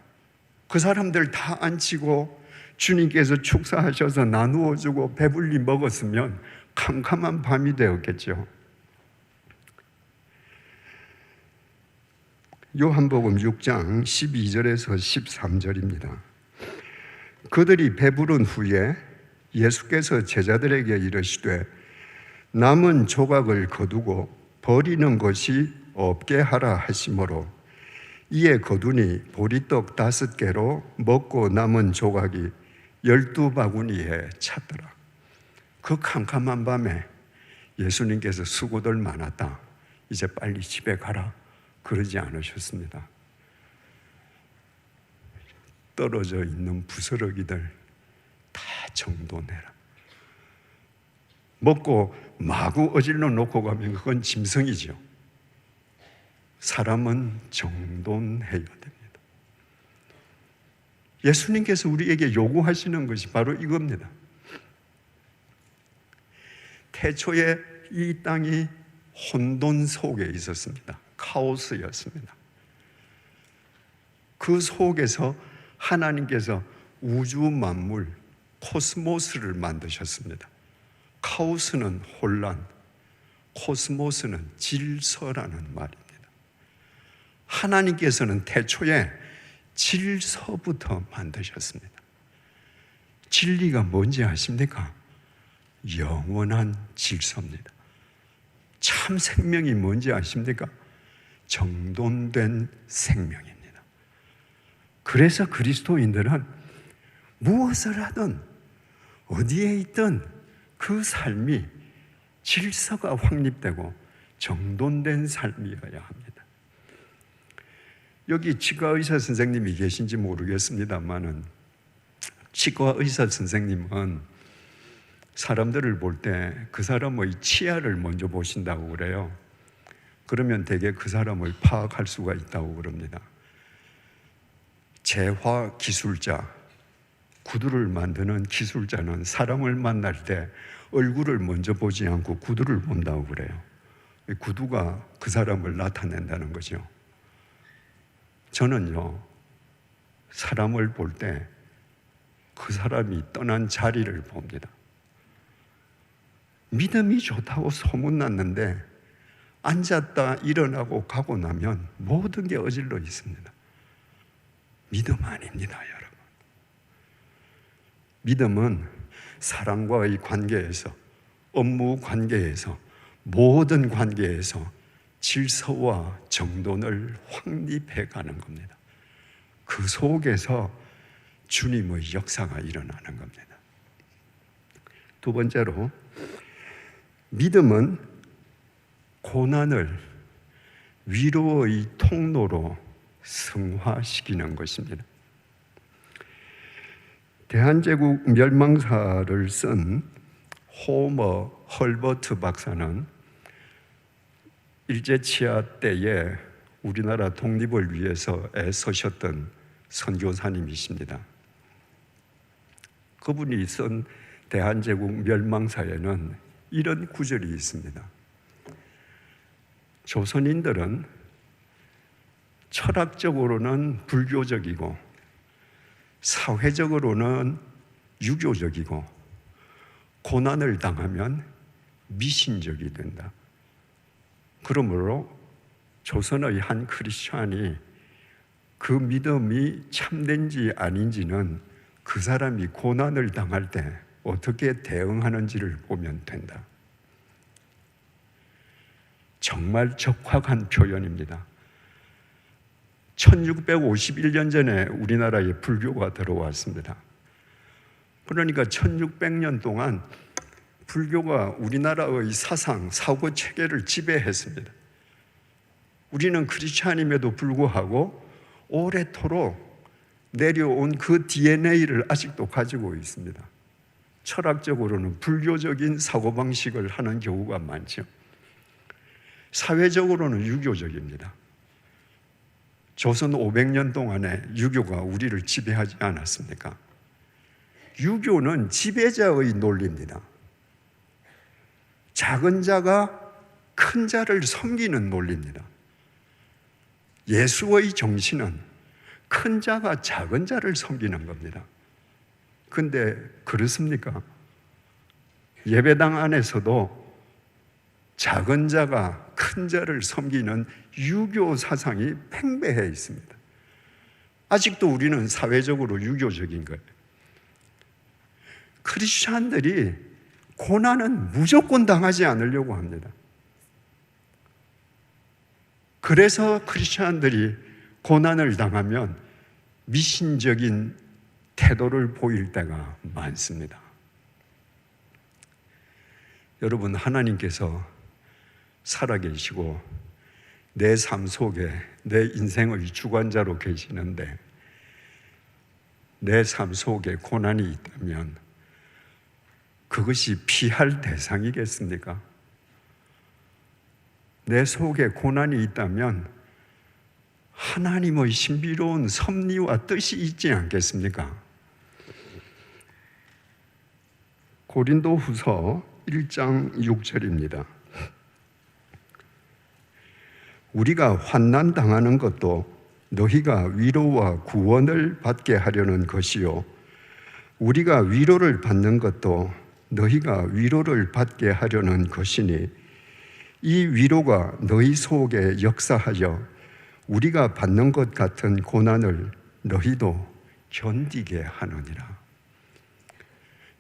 Speaker 1: 그 사람들 다 앉히고 주님께서 축사하셔서 나누어 주고 배불리 먹었으면 캄캄한 밤이 되었겠죠. 요한복음 6장 12절에서 13절입니다. 그들이 배부른 후에 예수께서 제자들에게 이르시되 남은 조각을 거두고 버리는 것이 없게 하라 하시므로 이에 거두니 보리떡 5개로 먹고 남은 조각이 12바구니에 찼더라. 그 캄캄한 밤에 예수님께서 수고들 많았다, 이제 빨리 집에 가라, 그러지 않으셨습니다. 떨어져 있는 부스러기들 다 정돈해라. 먹고 마구 어질러 놓고 가면 그건 짐승이죠. 사람은 정돈해야 됩니다. 예수님께서 우리에게 요구하시는 것이 바로 이겁니다. 태초에 이 땅이 혼돈 속에 있었습니다. 카오스였습니다. 그 속에서 하나님께서 우주 만물, 코스모스를 만드셨습니다. 카오스는 혼란, 코스모스는 질서라는 말입니다. 하나님께서는 태초에 질서부터 만드셨습니다. 진리가 뭔지 아십니까? 영원한 질서입니다. 참 생명이 뭔지 아십니까? 정돈된 생명입니다. 그래서 그리스도인들은 무엇을 하든 어디에 있든 그 삶이 질서가 확립되고 정돈된 삶이어야 합니다. 여기 치과 의사 선생님이 계신지 모르겠습니다만은 치과 의사 선생님은 사람들을 볼 때 그 사람의 치아를 먼저 보신다고 그래요. 그러면 대개 그 사람을 파악할 수가 있다고 그럽니다. 재화 기술자, 구두를 만드는 기술자는 사람을 만날 때 얼굴을 먼저 보지 않고 구두를 본다고 그래요. 구두가 그 사람을 나타낸다는 거죠. 저는요, 사람을 볼 때 그 사람이 떠난 자리를 봅니다. 믿음이 좋다고 소문났는데 앉았다 일어나고 가고 나면 모든 게 어질러 있습니다. 믿음 아닙니다, 여러분. 믿음은 사람과의 관계에서, 업무 관계에서, 모든 관계에서 질서와 정돈을 확립해 가는 겁니다. 그 속에서 주님의 역사가 일어나는 겁니다. 두 번째로, 믿음은 고난을 위로의 통로로 승화시키는 것입니다. 대한제국 멸망사를 쓴 호머 헐버트 박사는 일제치하 때에 우리나라 독립을 위해서 애쓰셨던 선교사님이십니다. 그분이 쓴 대한제국 멸망사에는 이런 구절이 있습니다. 조선인들은 철학적으로는 불교적이고 사회적으로는 유교적이고 고난을 당하면 미신적이 된다. 그러므로 조선의 한 크리스찬이 그 믿음이 참된지 아닌지는 그 사람이 고난을 당할 때 어떻게 대응하는지를 보면 된다. 정말 적확한 표현입니다. 1651년 전에 우리나라에 불교가 들어왔습니다. 그러니까 1600년 동안 불교가 우리나라의 사상, 사고 체계를 지배했습니다. 우리는 크리스찬임에도 불구하고 오래도록 내려온 그 DNA를 아직도 가지고 있습니다. 철학적으로는 불교적인 사고방식을 하는 경우가 많죠. 사회적으로는 유교적입니다. 조선 500년 동안에 유교가 우리를 지배하지 않았습니까? 유교는 지배자의 논리입니다. 작은 자가 큰 자를 섬기는 논리입니다. 예수의 정신은 큰 자가 작은 자를 섬기는 겁니다. 근데 그렇습니까? 예배당 안에서도 작은 자가 큰 자를 섬기는 유교 사상이 팽배해 있습니다. 아직도 우리는 사회적으로 유교적인 거예요. 크리스찬들이 고난은 무조건 당하지 않으려고 합니다. 그래서 크리스찬들이 고난을 당하면 미신적인 태도를 보일 때가 많습니다. 여러분, 하나님께서 살아계시고 내 삶 속에 내 인생의 주관자로 계시는데 내 삶 속에 고난이 있다면 그것이 피할 대상이겠습니까? 내 속에 고난이 있다면 하나님의 신비로운 섭리와 뜻이 있지 않겠습니까? 고린도후서 1장 6절입니다. 우리가 환난 당하는 것도 너희가 위로와 구원을 받게 하려는 것이요 우리가 위로를 받는 것도 너희가 위로를 받게 하려는 것이니 이 위로가 너희 속에 역사하여 우리가 받는 것 같은 고난을 너희도 견디게 하느니라.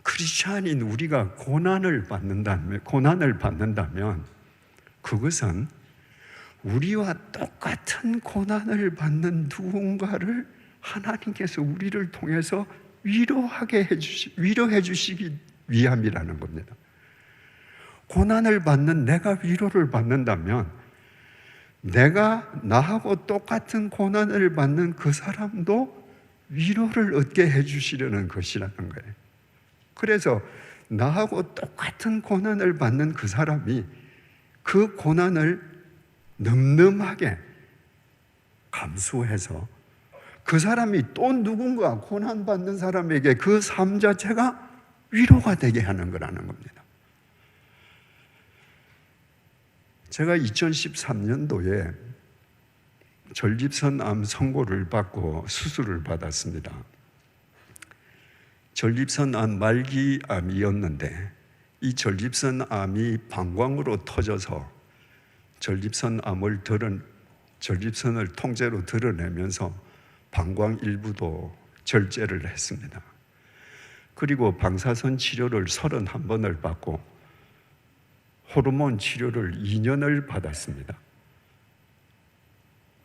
Speaker 1: 크리스찬인 우리가 고난을 받는다면 그것은 우리와 똑같은 고난을 받는 누군가를 하나님께서 우리를 통해서 위로해 주시기 위함이라는 겁니다. 고난을 받는 내가 위로를 받는다면 내가 나하고 똑같은 고난을 받는 그 사람도 위로를 얻게 해주시려는 것이라는 거예요. 그래서 나하고 똑같은 고난을 받는 그 사람이 그 고난을 늠름하게 감수해서 그 사람이 또 누군가 고난받는 사람에게 그 삶 자체가 위로가 되게 하는 거라는 겁니다. 제가 2013년도에 전립선암 선고를 받고 수술을 받았습니다. 전립선암 말기암이었는데 이 전립선암이 방광으로 터져서 전립선을 통째로 드러내면서 방광 일부도 절제를 했습니다. 그리고 방사선 치료를 31번을 받고 호르몬 치료를 2년을 받았습니다.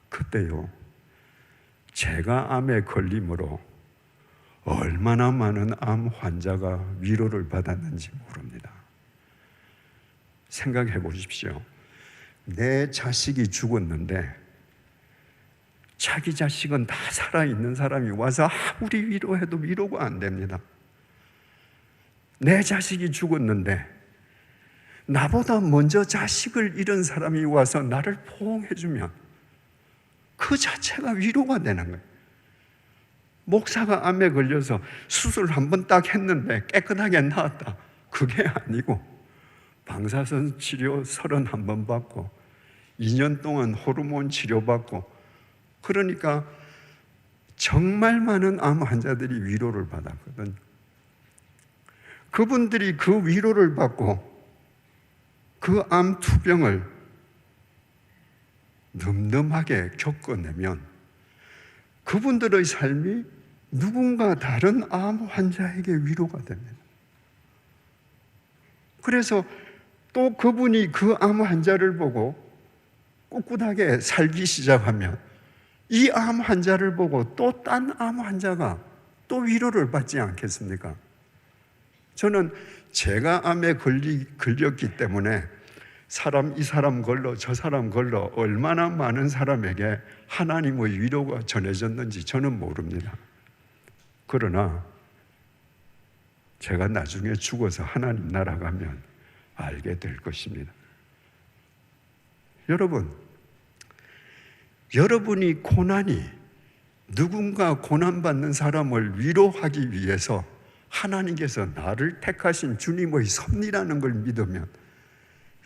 Speaker 1: 그때요, 제가 암에 걸림으로 얼마나 많은 암 환자가 위로를 받았는지 모릅니다. 생각해 보십시오. 내 자식이 죽었는데 자기 자식은 다 살아있는 사람이 와서 아무리 위로해도 위로가 안 됩니다. 내 자식이 죽었는데 나보다 먼저 자식을 잃은 사람이 와서 나를 포옹해주면 그 자체가 위로가 되는 거예요. 목사가 암에 걸려서 수술 한 번 딱 했는데 깨끗하게 나았다. 그게 아니고 방사선 치료 31번 받고 2년 동안 호르몬 치료받고, 그러니까 정말 많은 암 환자들이 위로를 받았거든요. 그분들이 그 위로를 받고 그 암 투병을 늠름하게 겪어내면 그분들의 삶이 누군가 다른 암 환자에게 위로가 됩니다. 그래서 또 그분이 그 암 환자를 보고 꿋꿋하게 살기 시작하면 이 암 환자를 보고 또 딴 암 환자가 또 위로를 받지 않겠습니까? 저는 제가 암에 걸렸기 때문에 이 사람 걸러 저 사람 걸러 얼마나 많은 사람에게 하나님의 위로가 전해졌는지 저는 모릅니다. 그러나 제가 나중에 죽어서 하나님 나라 가면 알게 될 것입니다. 여러분이 고난이 누군가 고난받는 사람을 위로하기 위해서 하나님께서 나를 택하신 주님의 섭리라는 걸 믿으면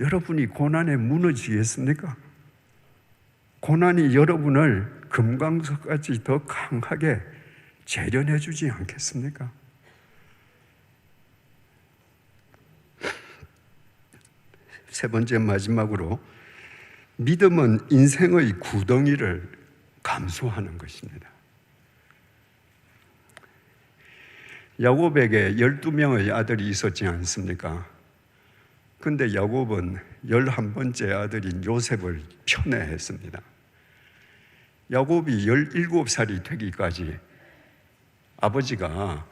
Speaker 1: 여러분이 고난에 무너지겠습니까? 고난이 여러분을 금강석까지 더 강하게 재련해 주지 않겠습니까? 세 번째, 마지막으로 믿음은 인생의 구덩이를 감수하는 것입니다. 야곱에게 12명의 아들이 있었지 않습니까? 근데 야곱은 11번째 아들인 요셉을 편애했습니다. 야곱이 17살이 되기까지 아버지가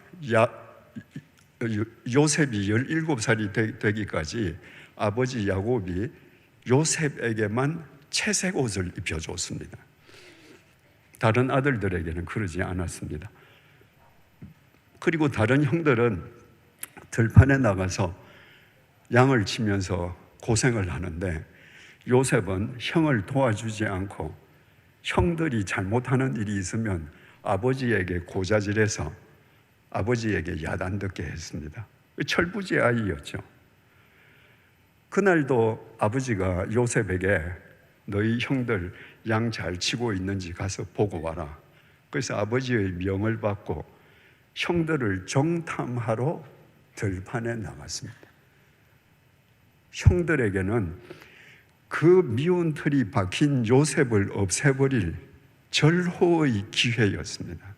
Speaker 1: 요셉이 17살이 되기까지 아버지 야곱이 요셉에게만 채색 옷을 입혀줬습니다. 다른 아들들에게는 그러지 않았습니다. 그리고 다른 형들은 들판에 나가서 양을 치면서 고생을 하는데 요셉은 형을 도와주지 않고 형들이 잘못하는 일이 있으면 아버지에게 고자질해서 아버지에게 야단 듣게 했습니다. 철부지 아이였죠. 그날도 아버지가 요셉에게 너희 형들 양 잘 치고 있는지 가서 보고 와라. 그래서 아버지의 명을 받고 형들을 정탐하러 들판에 나갔습니다. 형들에게는 그 미운 틀이 박힌 요셉을 없애버릴 절호의 기회였습니다.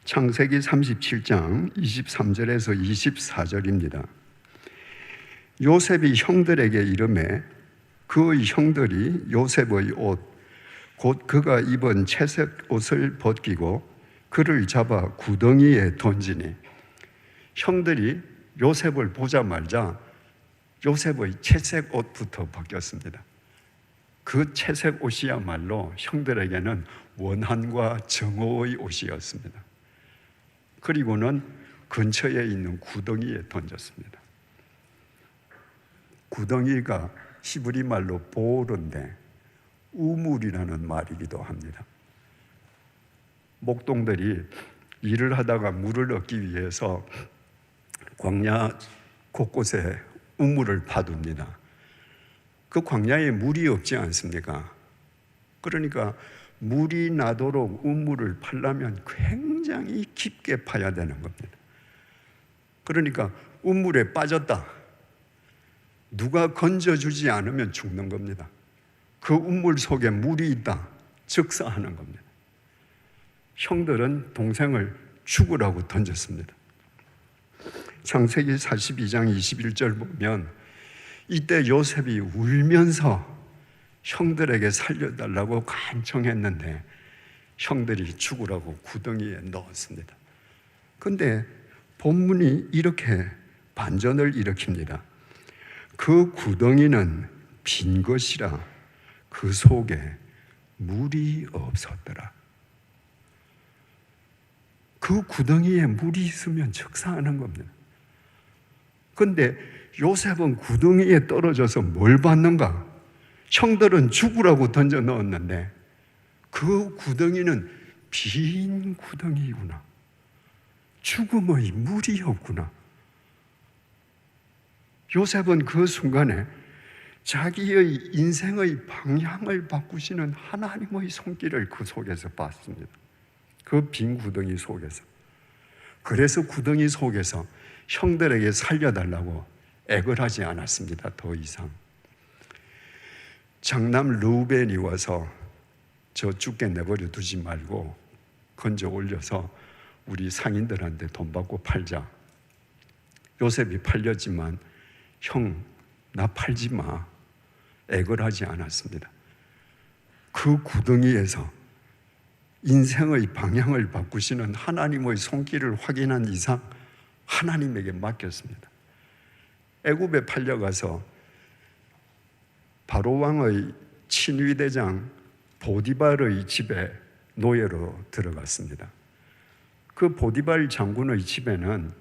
Speaker 1: 창세기 37장 23절에서 24절입니다. 요셉이 형들에게 이르매 그 형들이 요셉의 옷, 곧 그가 입은 채색 옷을 벗기고 그를 잡아 구덩이에 던지니, 형들이 요셉을 보자마자 요셉의 채색 옷부터 벗겼습니다. 그 채색 옷이야말로 형들에게는 원한과 정오의 옷이었습니다. 그리고는 근처에 있는 구덩이에 던졌습니다. 구덩이가 히브리 말로 보르인데 우물이라는 말이기도 합니다. 목동들이 일을 하다가 물을 얻기 위해서 광야 곳곳에 우물을 파둡니다. 그 광야에 물이 없지 않습니까? 그러니까 물이 나도록 우물을 파려면 굉장히 깊게 파야 되는 겁니다. 그러니까 우물에 빠졌다, 누가 건져주지 않으면 죽는 겁니다. 그 우물 속에 물이 있다, 즉사하는 겁니다. 형들은 동생을 죽으라고 던졌습니다. 창세기 42장 21절 보면 이때 요셉이 울면서 형들에게 살려달라고 간청했는데 형들이 죽으라고 구덩이에 넣었습니다. 그런데 본문이 이렇게 반전을 일으킵니다. 그 구덩이는 빈 것이라 그 속에 물이 없었더라. 그 구덩이에 물이 있으면 즉사하는 겁니다. 그런데 요셉은 구덩이에 떨어져서 뭘 받는가? 형들은 죽으라고 던져 넣었는데 그 구덩이는 빈 구덩이구나. 죽음의 물이 없구나. 요셉은 그 순간에 자기의 인생의 방향을 바꾸시는 하나님의 손길을 그 속에서 봤습니다. 그 빈 구덩이 속에서. 그래서 구덩이 속에서 형들에게 살려달라고 애걸 하지 않았습니다. 더 이상. 장남 르우벤이 와서 저 죽게 내버려 두지 말고 건져 올려서 우리 상인들한테 돈 받고 팔자. 요셉이 팔렸지만 형, 나 팔지 마. 애걸 하지 않았습니다. 그 구덩이에서 인생의 방향을 바꾸시는 하나님의 손길을 확인한 이상 하나님에게 맡겼습니다. 애굽에 팔려가서 바로 왕의 친위대장 보디발의 집에 노예로 들어갔습니다. 그 보디발 장군의 집에는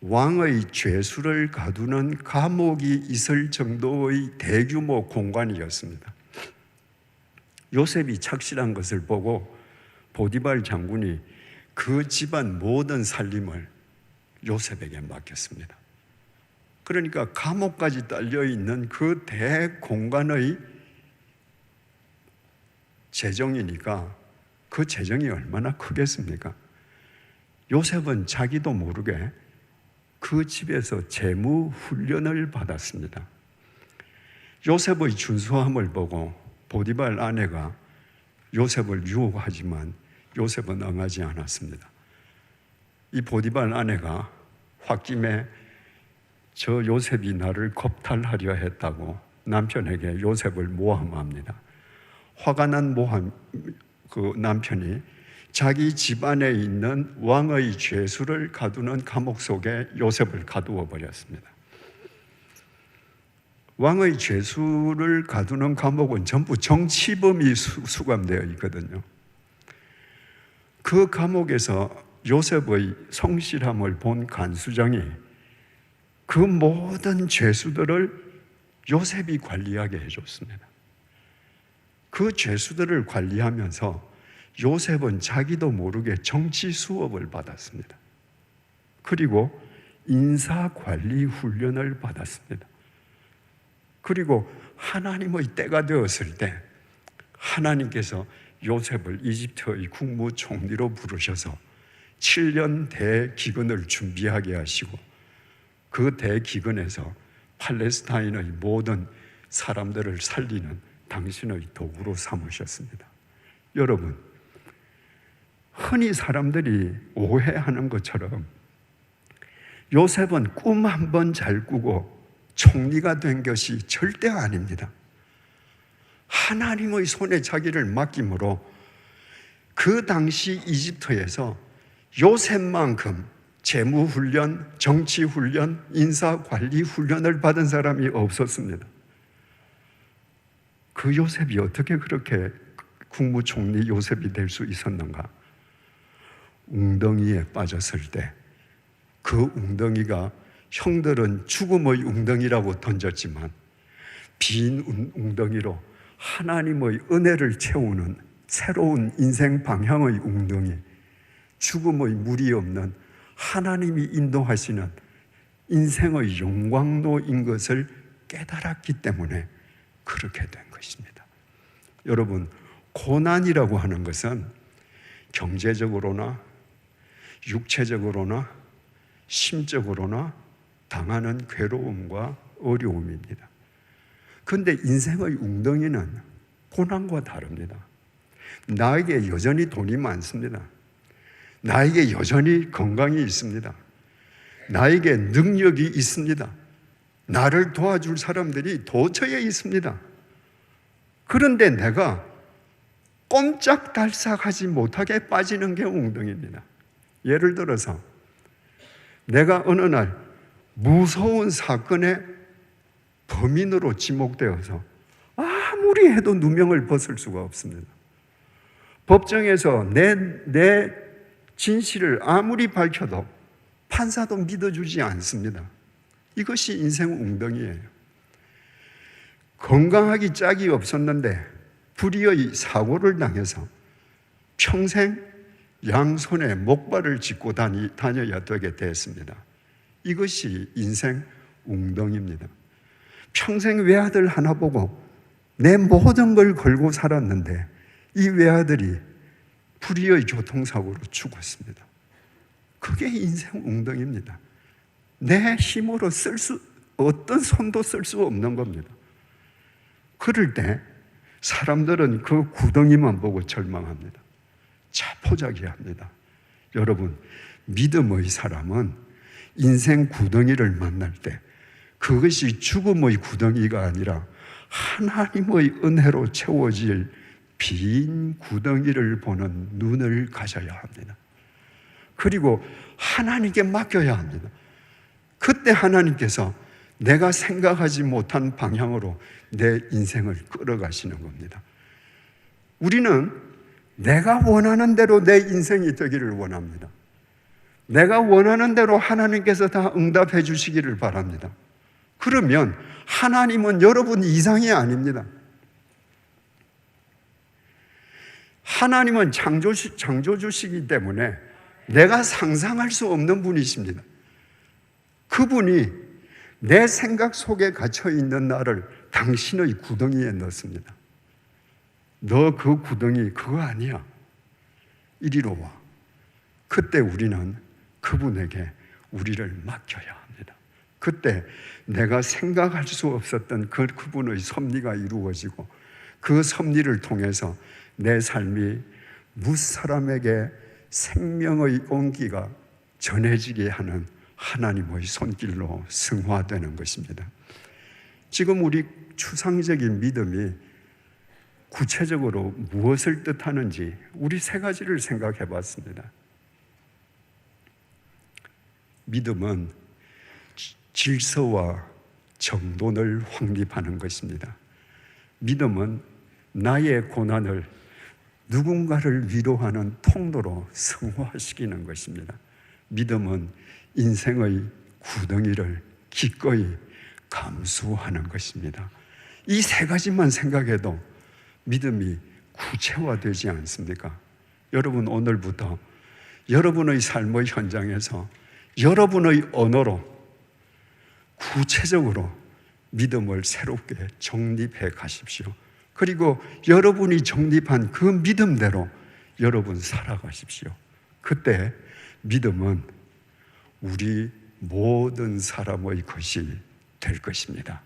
Speaker 1: 왕의 죄수를 가두는 감옥이 있을 정도의 대규모 공간이었습니다. 요셉이 착실한 것을 보고 보디발 장군이 그 집안 모든 살림을 요셉에게 맡겼습니다. 그러니까 감옥까지 딸려있는 그 대공간의 재정이니까 그 재정이 얼마나 크겠습니까? 요셉은 자기도 모르게 그 집에서 재무 훈련을 받았습니다. 요셉의 준수함을 보고 보디발 아내가 요셉을 유혹하지만 요셉은 응하지 않았습니다. 이 보디발 아내가 홧김에 저 요셉이 나를 겁탈하려 했다고 남편에게 요셉을 모함합니다. 화가 난 그 남편이 자기 집안에 있는 왕의 죄수를 가두는 감옥 속에 요셉을 가두어 버렸습니다. 왕의 죄수를 가두는 감옥은 전부 정치범이 수감되어 있거든요. 그 감옥에서 요셉의 성실함을 본 간수장이 그 모든 죄수들을 요셉이 관리하게 해줬습니다. 그 죄수들을 관리하면서 요셉은 자기도 모르게 정치 수업을 받았습니다. 그리고 인사관리 훈련을 받았습니다. 그리고 하나님의 때가 되었을 때 하나님께서 요셉을 이집트의 국무총리로 부르셔서 7년 대기근을 준비하게 하시고 그 대기근에서 팔레스타인의 모든 사람들을 살리는 당신의 도구로 삼으셨습니다. 여러분, 흔히 사람들이 오해하는 것처럼 요셉은 꿈 한 번 잘 꾸고 총리가 된 것이 절대 아닙니다. 하나님의 손에 자기를 맡김으로 그 당시 이집트에서 요셉만큼 재무훈련, 정치훈련, 인사관리훈련을 받은 사람이 없었습니다. 그 요셉이 어떻게 그렇게 국무총리 요셉이 될 수 있었는가? 웅덩이에 빠졌을 때 그 웅덩이가 형들은 죽음의 웅덩이라고 던졌지만 빈 웅덩이로 하나님의 은혜를 채우는 새로운 인생 방향의 웅덩이, 죽음의 물이 없는 하나님이 인도하시는 인생의 용광로인 것을 깨달았기 때문에 그렇게 된 것입니다. 여러분, 고난이라고 하는 것은 경제적으로나 육체적으로나 심적으로나 당하는 괴로움과 어려움입니다. 그런데 인생의 웅덩이는 고난과 다릅니다. 나에게 여전히 돈이 많습니다. 나에게 여전히 건강이 있습니다. 나에게 능력이 있습니다. 나를 도와줄 사람들이 도처에 있습니다. 그런데 내가 꼼짝달싹하지 못하게 빠지는 게 웅덩이입니다. 예를 들어서 내가 어느 날 무서운 사건의 범인으로 지목되어서 아무리 해도 누명을 벗을 수가 없습니다. 법정에서 내 진실을 아무리 밝혀도 판사도 믿어주지 않습니다. 이것이 인생 웅덩이예요. 건강하기 짝이 없었는데 불의의 사고를 당해서 평생 양손에 목발을 짚고 다녀야 되게 됐습니다. 이것이 인생 웅덩이입니다. 평생 외아들 하나 보고 내 모든 걸 걸고 살았는데 이 외아들이 불의의 교통사고로 죽었습니다. 그게 인생 웅덩이입니다. 내 힘으로 어떤 손도 쓸 수 없는 겁니다. 그럴 때 사람들은 그 구덩이만 보고 절망합니다. 자포자기합니다. 여러분, 믿음의 사람은 인생 구덩이를 만날 때 그것이 죽음의 구덩이가 아니라 하나님의 은혜로 채워질 빈 구덩이를 보는 눈을 가져야 합니다. 그리고 하나님께 맡겨야 합니다. 그때 하나님께서 내가 생각하지 못한 방향으로 내 인생을 끌어가시는 겁니다. 우리는 내가 원하는 대로 내 인생이 되기를 원합니다. 내가 원하는 대로 하나님께서 다 응답해 주시기를 바랍니다. 그러면 하나님은 여러분 이상이 아닙니다. 하나님은 창조주시기 때문에 내가 상상할 수 없는 분이십니다. 그분이 내 생각 속에 갇혀있는 나를 당신의 구덩이에 넣습니다. 너 그 구덩이 그거 아니야. 이리로 와. 그때 우리는 그분에게 우리를 맡겨야 합니다. 그때 내가 생각할 수 없었던 그분의 섭리가 이루어지고 그 섭리를 통해서 내 삶이 무사람에게 생명의 온기가 전해지게 하는 하나님의 손길로 승화되는 것입니다. 지금 우리 추상적인 믿음이 구체적으로 무엇을 뜻하는지 우리 세 가지를 생각해 봤습니다. 믿음은 질서와 정돈을 확립하는 것입니다. 믿음은 나의 고난을 누군가를 위로하는 통로로 승화시키는 것입니다. 믿음은 인생의 구덩이를 기꺼이 감수하는 것입니다. 이 세 가지만 생각해도 믿음이 구체화되지 않습니까? 여러분, 오늘부터 여러분의 삶의 현장에서 여러분의 언어로 구체적으로 믿음을 새롭게 정립해 가십시오. 그리고 여러분이 정립한 그 믿음대로 여러분 살아가십시오. 그때 믿음은 우리 모든 사람의 것이 될 것입니다.